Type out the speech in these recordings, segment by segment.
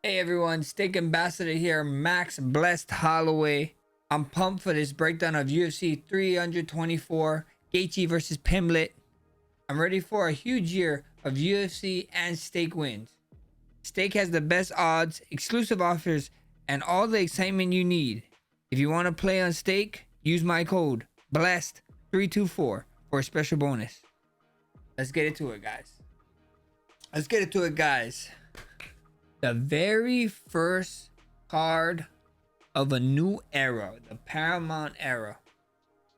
Hey everyone, Steak Ambassador here, Max Blessed Holloway. I'm pumped for this breakdown of UFC 324, Gaethje versus Pimblett. I'm ready for a huge year of UFC and Steak wins. Steak has the best odds, exclusive offers, and all the excitement you need. If you want to play on Steak, use my code BLESSED324 for a special bonus. Let's get into it, guys. The very first card of a new era, the Paramount era.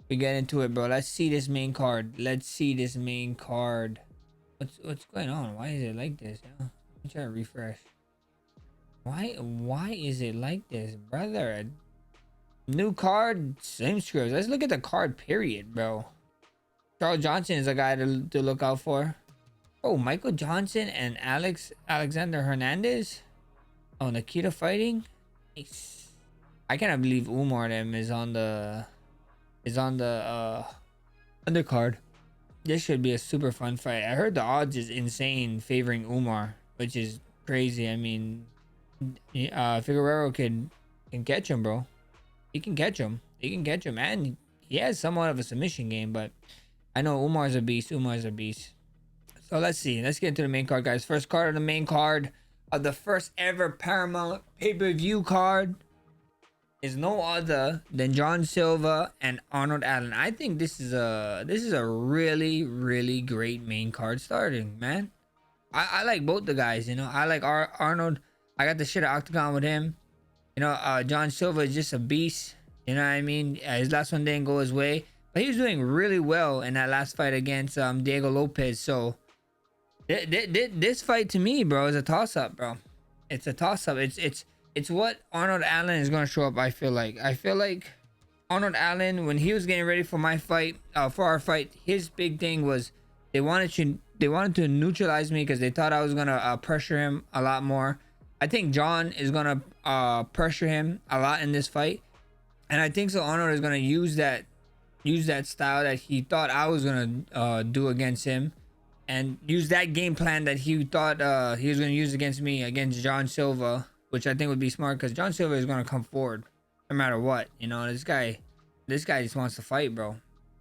We get into it, bro. Let's see this main card. What's going on? Why is it like this? Let me try to refresh. Why is it like this, brother? New card, same scripts. Let's look at the card period, bro. Charles Johnson is a guy to look out for. Oh, Michael Johnson and Alexander Hernandez. Oh, Nikita fighting. Nice. I cannot believe Umar them is on the undercard. This should be a super fun fight. I heard the odds is insane favoring Umar, which is crazy. I mean, Figueroa can catch him, bro. He can catch him, and he has somewhat of a submission game. But I know Umar's a beast. So let's see. Let's get into the main card, guys. First card of the main card of the first ever Paramount pay-per-view card is no other than John Silva and Arnold Allen. I think this is a really great main card starting, man. I like both the guys, you know. I like Arnold. I got the shit at Octagon with him. You know, John Silva is just a beast. You know what I mean? His last one didn't go his way, but he was doing really well in that last fight against Diego Lopez. So this fight to me, bro, is a toss-up, bro. It's a toss-up. It's what Arnold Allen is gonna show up. I feel like Arnold Allen, when he was getting ready for my fight, for our fight, his big thing was they wanted to neutralize me because they thought I was gonna pressure him a lot more. I think John is gonna pressure him a lot in this fight, and I think so Arnold is gonna use that style that he thought I was gonna do against him, and use that game plan that he thought he was going to use against me, against John Silva, which I think would be smart because John Silva is going to come forward no matter what. You know, this guy just wants to fight, bro.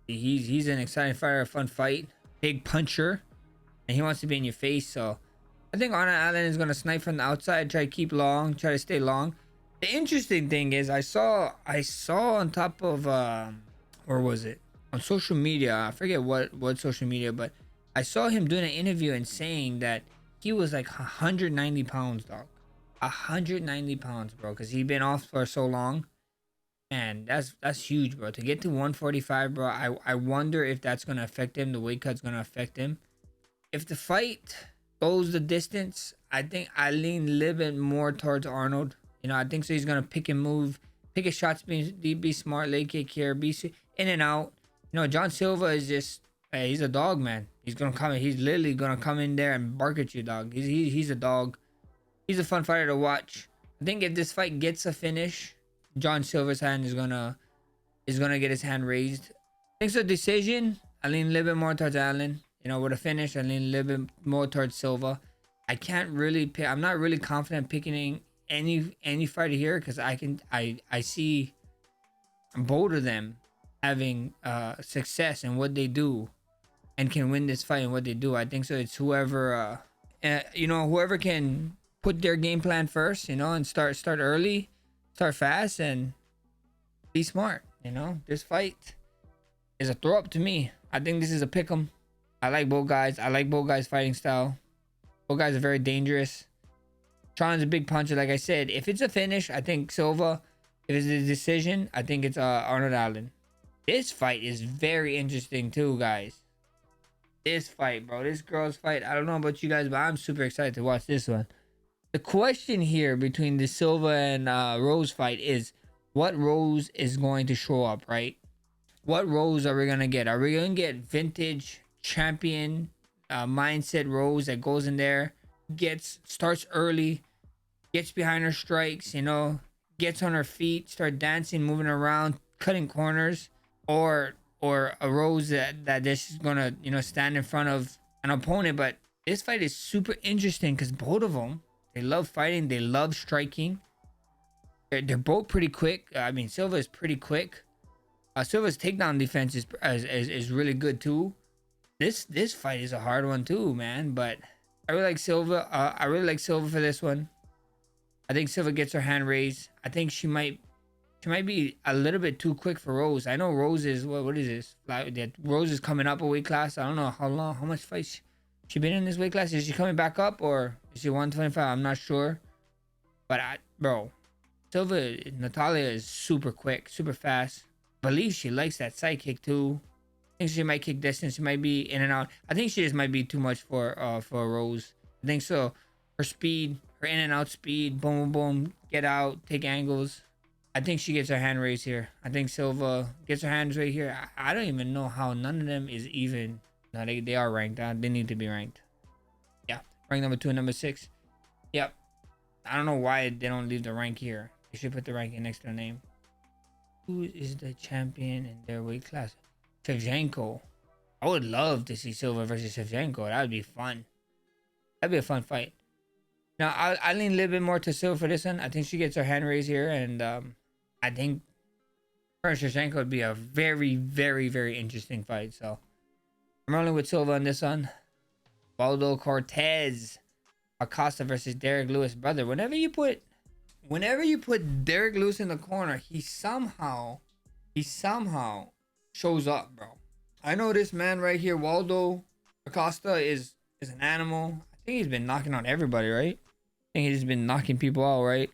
He's an exciting fighter, a fun fight, big puncher, and he wants to be in your face. So I think Arnold Allen is going to snipe from the outside, try to stay long. The interesting thing is I saw on top of where was it, on social media, I forget what social media, but I saw him doing an interview and saying that he was like 190 pounds, dog. 190 pounds, bro, because he'd been off for so long. Man, that's huge, bro. To get to 145, bro, I wonder if that's going to affect him. The weight cut's going to affect him. If the fight goes the distance, I think I lean a little bit more towards Arnold. You know, I think so. He's going to pick and move, pick his shots, be smart, leg kick here, be in and out. You know, John Silva is just, hey, he's a dog, man. He's literally gonna come in there and bark at you, dog. He's a dog. He's a fun fighter to watch. I think if this fight gets a finish, John Silva's hand is gonna get his hand raised. I think so. Decision, I lean a little bit more towards Allen. You know, with a finish, I lean a little bit more towards Silva. I can't really pick. I'm not really confident picking any fighter here because I see both of them having success in what they do and can win this fight in what they do. I think so. It's whoever whoever can put their game plan first, you know, and start early, start fast, and be smart. You know, this fight is a throw up to me. I think this is a pick 'em. I like both guys. Fighting style. Both guys are very dangerous. Tron's a big puncher, like I said. If it's a finish, I think Silva. If it's a decision, I think it's Arnold Allen. This fight is very interesting too, guys. This fight, bro. This girl's fight. I don't know about you guys, but I'm super excited to watch this one. The question here between the Silva and Rose fight is what Rose is going to show up, right? What Rose are we going to get? Are we going to get vintage champion mindset Rose that goes in there, starts early, gets behind her strikes, you know, gets on her feet, start dancing, moving around, cutting corners, or a Rose that is gonna, you know, stand in front of an opponent? But this fight is super interesting because both of them They love fighting. They love striking. They're both pretty quick. I mean, Silva is pretty quick. Silva's takedown defense is really good too. This fight is a hard one too, man. But I really like Silva. I really like Silva for this one. I think Silva gets her hand raised. I think she might be a little bit too quick for Rose. I know Rose is what is this? Like, Rose is coming up a weight class. I don't know how much fights she been in this weight class. Is she coming back up or is she 125? I'm not sure. But bro, Silva Natalia is super quick, super fast. I believe she likes that side kick too. I think she might kick distance. She might be in and out. I think she just might be too much for Rose. I think so. Her speed, her in and out speed, boom, boom, boom, get out, take angles. I think she gets her hand raised here. I think Silva gets her hands right here. I don't even know how none of them is even. No, they are ranked. They need to be ranked. Yeah, rank number 2 and number 6. Yep. I don't know why they don't leave the rank here. They should put the ranking next to their name. Who is the champion in their weight class? Shevchenko. I would love to see Silva versus Shevchenko. That would be fun. That'd be a fun fight. Now, I lean a little bit more to Silva for this one. I think she gets her hand raised here. And I think her and Shevchenko would be a very, very, very interesting fight. So, I'm rolling with Silva on this one. Waldo Cortes-Acosta versus Derrick Lewis. Brother, whenever you put Derrick Lewis in the corner, he somehow shows up, bro. I know this man right here, Waldo Acosta, is an animal. I think he's been knocking out everybody, right? I think he's been knocking people out, right?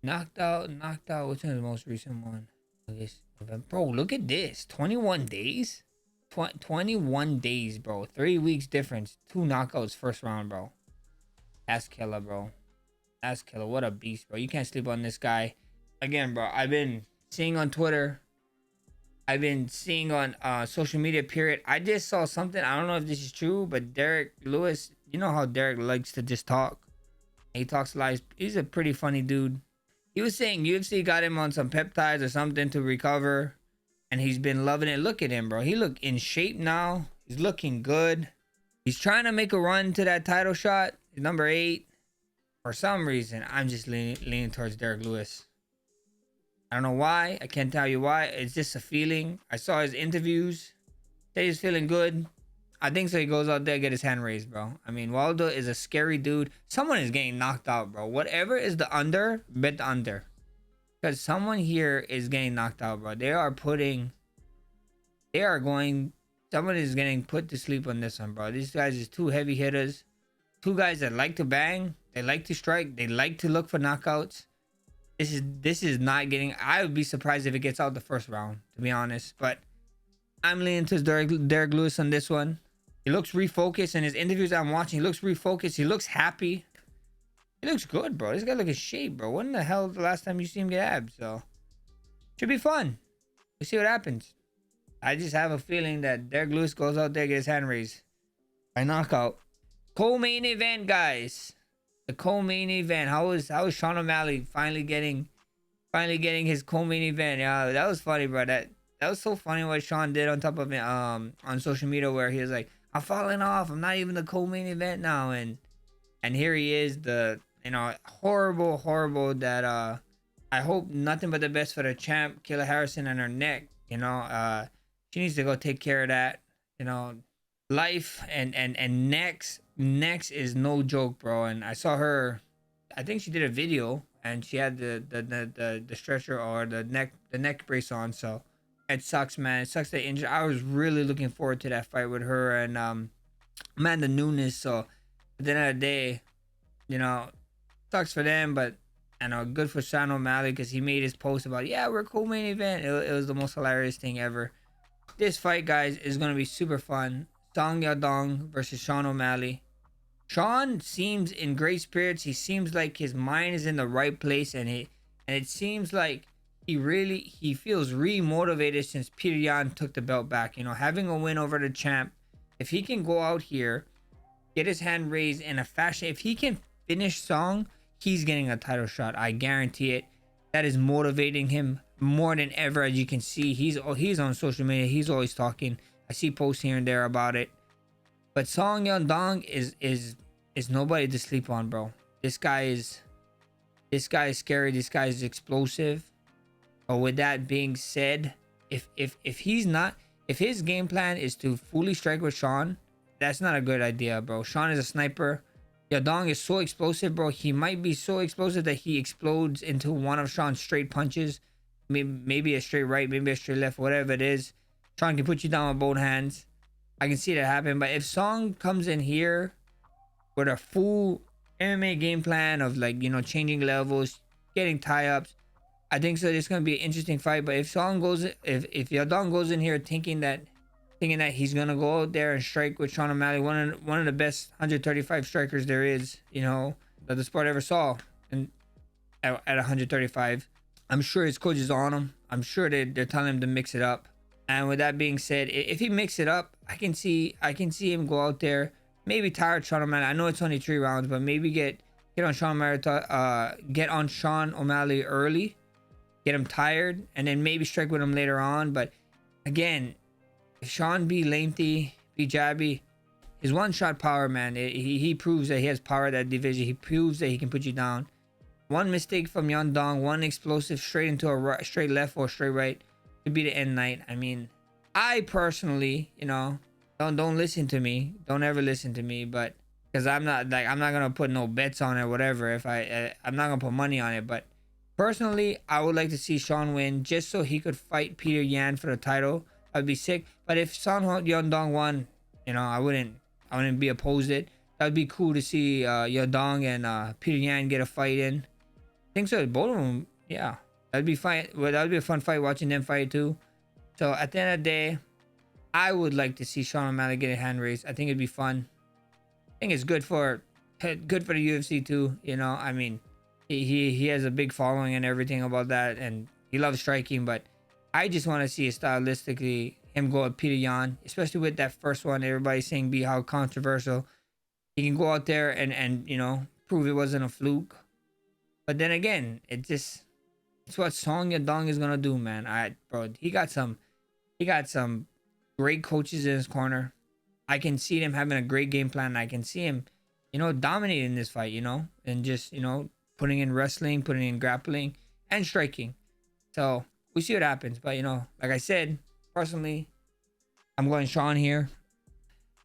Knocked out. Which one's the most recent one? Bro, look at this. 21 days? 21 days, bro. 3 weeks difference. 2 knockouts first round, bro. That's killer, bro. That's killer. What a beast, bro. You can't sleep on this guy. Again, bro, I've been seeing on Twitter. I've been seeing on social media, period. I just saw something. I don't know if this is true, but Derrick Lewis, you know how Derrick likes to just talk. He talks lies. He's a pretty funny dude. He was saying UFC got him on some peptides or something to recover. And he's been loving it. Look at him, bro. He look in shape now. He's looking good. He's trying to make a run to that title shot. He's number 8. For some reason, I'm just leaning towards Derrick Lewis. I don't know why. I can't tell you why. It's just a feeling. I saw his interviews. Say he's feeling good. I think so. He goes out there, get his hand raised, bro. I mean, Waldo is a scary dude. Someone is getting knocked out, bro. Whatever is the under, bet the under. Because someone here is getting knocked out, bro. Someone is getting put to sleep on this one, bro. These guys is 2 heavy hitters. 2 guys that like to bang. They like to strike. They like to look for knockouts. This is not getting. I would be surprised if it gets out the first round, to be honest. But I'm leaning to Derrick Lewis on this one. He looks refocused in his interviews I'm watching. He looks refocused. He looks happy. He looks good, bro. This guy look in shape, bro. When the hell the last time you see him get abs? So should be fun. We'll see what happens. I just have a feeling that Derrick Lewis goes out there, get his hand raised by knockout. Co-main event, guys. The co-main event. How is Sean O'Malley finally getting his co-main event? Yeah, that was funny, bro. That was so funny what Sean did on top of it on social media, where he was like, I'm falling off. I'm not even the co-main event now, and here he is, the horrible that I hope nothing but the best for the champ, Kayla Harrison, and her neck. She needs to go take care of that. Life and necks is no joke, bro. And I saw her, I think she did a video and she had the stretcher or the neck brace on. So it sucks, man. It sucks that injured. I was really looking forward to that fight with her and Amanda Nunes. So at the end of the day, sucks for them, but good for Sean O'Malley because he made his post about, yeah, we're co-main event. It was the most hilarious thing ever. This fight, guys, is gonna be super fun. Yadong versus Sean O'Malley. Sean seems in great spirits. He seems like his mind is in the right place, and it seems like he feels re-motivated since Peter Yan took the belt back. Having a win over the champ. If he can go out here, get his hand raised in a fashion, if he can finish Song, he's getting a title shot. I guarantee it. That is motivating him more than ever. As you can see, he's on social media. He's always talking. I see posts here and there about it. But Song Yadong is nobody to sleep on, bro. this guy is scary. This guy is explosive. But with that being said, if he's not, if his game plan is to fully strike with Sean, that's not a good idea, bro. Sean is a sniper. Yadong is so explosive, bro. He might be so explosive that he explodes into one of Sean's straight punches. Maybe a straight right, maybe a straight left, whatever it is. Sean can put you down with both hands. I can see that happen. But if Song comes in here with a full MMA game plan of, like, you know, changing levels, getting tie-ups, I think so. It's gonna be an interesting fight. But if Song goes, if Yadong goes in here thinking that he's gonna go out there and strike with Sean O'Malley, one of the best 135 strikers there is, you know, that the sport ever saw, and at 135, I'm sure his coach is on him. I'm sure they're telling him to mix it up. And with that being said, if he mix it up, I can see him go out there, maybe tire Sean O'Malley. I know it's only 3 rounds, but maybe get on Sean O'Malley early, get him tired, and then maybe strike with him later on. But again, if Sean be lengthy, be jabby, his one-shot power, man, he proves that he has power at that division. He proves that he can put you down. One mistake from Yadong, one explosive straight into a straight left or straight right, could be the end night. I mean, I personally, you know, don't listen to me. Don't ever listen to me, but because I'm not gonna put no bets on it or whatever. If I'm not gonna put money on it, but personally, I would like to see Sean win just so he could fight Peter Yan for the title. I'd be sick. But if Sean Yadong won, you know, I wouldn't be opposed to it. That'd be cool to see Yadong and Peter Yan get a fight in. I think so. Both of them, yeah. That'd be fine. Well, that'd be a fun fight watching them fight too. So at the end of the day, I would like to see Sean O'Malley get a hand raised. I think it'd be fun. I think it's good for the UFC too. You know, I mean, he has a big following and everything about that, and he loves striking. But I just want to see stylistically him go at Peter Yan, especially with that first one. Everybody's saying be how controversial. He can go out there and you know, prove it wasn't a fluke. But then again, it's what Song Yadong is gonna do, man. Bro, he got some great coaches in his corner. I can see them having a great game plan. I can see him, you know, dominating this fight, you know, and just, you know, putting in wrestling, putting in grappling and striking. So we see what happens. But, you know, like I said, personally, I'm going Sean here.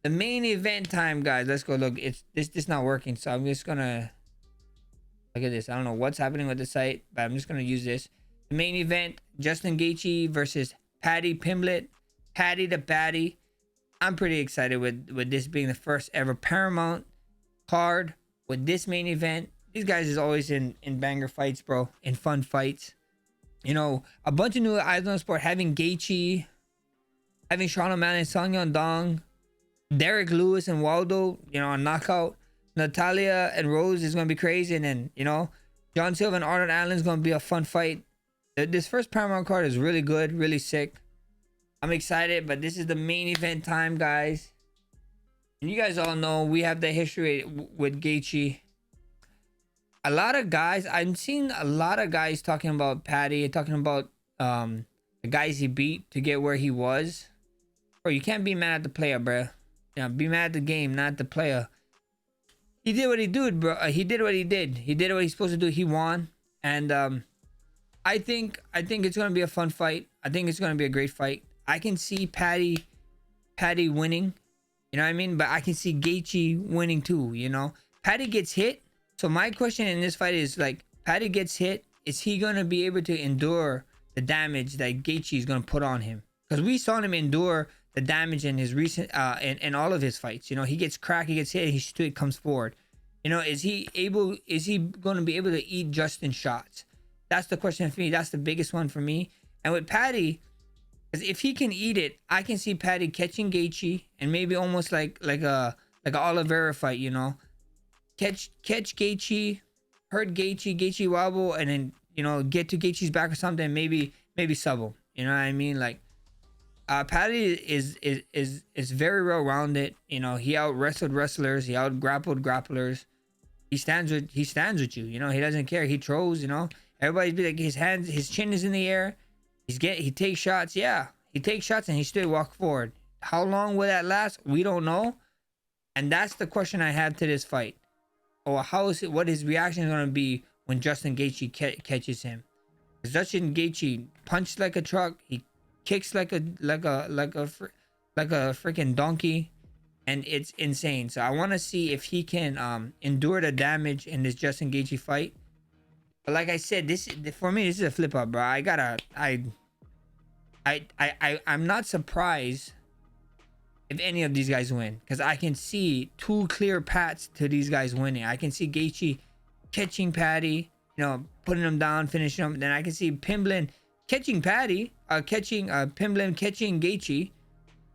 The main event time, guys. Let's go. Look, it's this not working, so I'm just gonna look at this. I don't know what's happening with the site, but I'm just gonna use this. The main event: Justin Gaethje versus Paddy Pimblett. Paddy the Paddy. I'm pretty excited with this being the first ever Paramount card with this main event. These guys is always in banger fights, bro, in fun fights. You know, a bunch of new eyes on the sport. Having Gaethje, having Sean O'Malley, Song Yadong, Derrick Lewis and Waldo, you know, a knockout. Natalia and Rose is gonna be crazy, and then, you know, John Silva and Arnold Allen is gonna be a fun fight. This first Paramount card is really good, really sick. I'm excited, but this is the main event time, guys. And you guys all know we have the history with Gaethje. A lot of guys, I'm seeing a lot of guys talking about Paddy, talking about the guys he beat to get where he was. Bro, you can't be mad at the player, bro. You know, be mad at the game, not the player. He did what he did, bro. He did what he did. He did what he's supposed to do. He won, and I think it's gonna be a fun fight. I think it's gonna be a great fight. I can see Paddy winning, you know what I mean? But I can see Gaethje winning too, you know? Paddy gets hit. So my question in this fight is, like, Paddy gets hit. Is he going to be able to endure the damage that Gaethje is going to put on him? Because we saw him endure the damage in his recent, in all of his fights. You know, he gets cracked, he gets hit, he still comes forward. You know, is he going to be able to eat Justin's shots? That's the question for me. That's the biggest one for me. And with Paddy, because if he can eat it, I can see Paddy catching Gaethje and maybe almost like a Oliveira fight, you know, catch Gaethje, hurt Gaethje wobble, and then, you know, get to Gaethje's back or something, maybe sub him. You know what I mean? Like, Paddy is very well rounded. You know, he out wrestled wrestlers, he out grappled grapplers. He stands with you. You know, he doesn't care. He throws. You know, everybody's be like, his chin is in the air. He takes shots. Yeah, he takes shots and he still walk forward. How long will that last? We don't know. And that's the question I have to this fight. or what his reaction is gonna be when Justin Gaethje catches him. Because Justin Gaethje punched like a truck. He kicks like a freaking donkey, and it's insane. So I want to see if he can endure the damage in this Justin Gaethje fight. But like I said, for me, this is a flip up, bro. I'm not surprised if any of these guys win, because I can see 2 clear paths to these guys winning. I can see Gaethje catching Paddy, you know, putting him down, finishing him. Then I can see Pimblett catching Paddy, Pimblett catching Gaethje,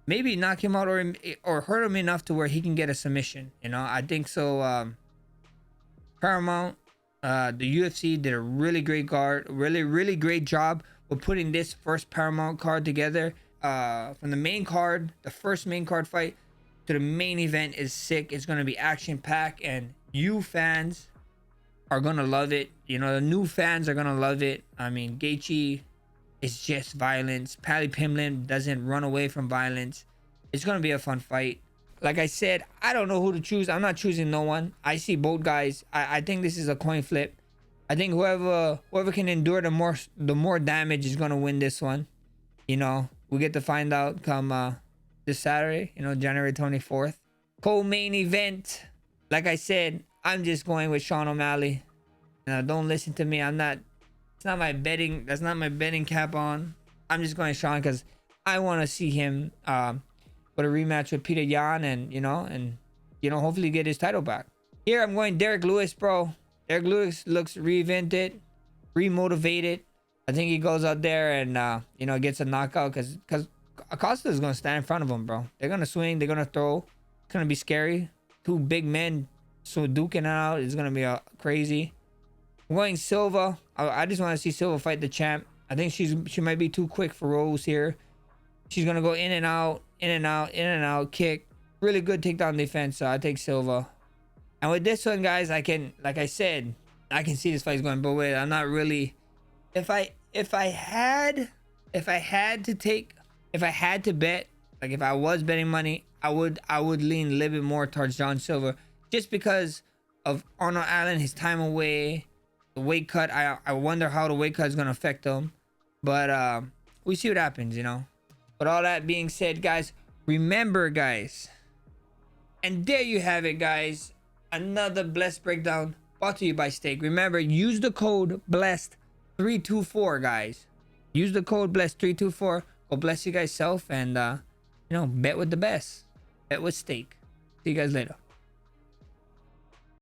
maybe knock him out or hurt him enough to where he can get a submission. You know, I think so. Paramount, the UFC did a really great really great job with putting this first Paramount card together. From the main card, the first main card fight, to the main event is sick. It's gonna be action packed, and you fans are gonna love it. You know, the new fans are gonna love it. I mean, Gaethje is just violence. Paddy Pimblett doesn't run away from violence. It's gonna be a fun fight. Like I said, I don't know who to choose. I'm not choosing no one. I see both guys. I think this is a coin flip. I think whoever can endure the more damage is gonna win this one. You know, we get to find out come this Saturday, you know, January 24th. Co-main event. Like I said, I'm just going with Sean O'Malley. Now, don't listen to me. It's not my betting. That's not my betting cap on. I'm just going Sean because I want to see him with a rematch with Peter Yan, and you know, hopefully get his title back. Here I'm going Derrick Lewis, bro. Derrick Lewis looks reinvented, remotivated. I think he goes out there and you know, gets a knockout because Acosta is gonna stand in front of him, bro. They're gonna swing, they're gonna throw. It's gonna be scary. 2 big men so duking out. It's gonna be crazy. I'm going Silva. I just want to see Silva fight the champ. I think she might be too quick for Rose here. She's gonna go in and out, in and out, in and out, kick. Really good takedown defense. So I take Silva. And with this one, guys, like I said, I can see this fight's going both ways. I'm not really. If I had to bet, like if I was betting money, I would lean a little bit more towards John Silva, just because of Arnold Allen, his time away, the weight cut. I wonder how the weight cut is gonna affect him, but we see what happens, you know. But all that being said, guys, remember, guys, and there you have it, guys. Another Blessed breakdown brought to you by Steak. Remember, use the code BLESSED324, guys. Use the code BLESSED324. Go bless you guys self, and you know, bet with the best. Bet with Steak. See you guys later.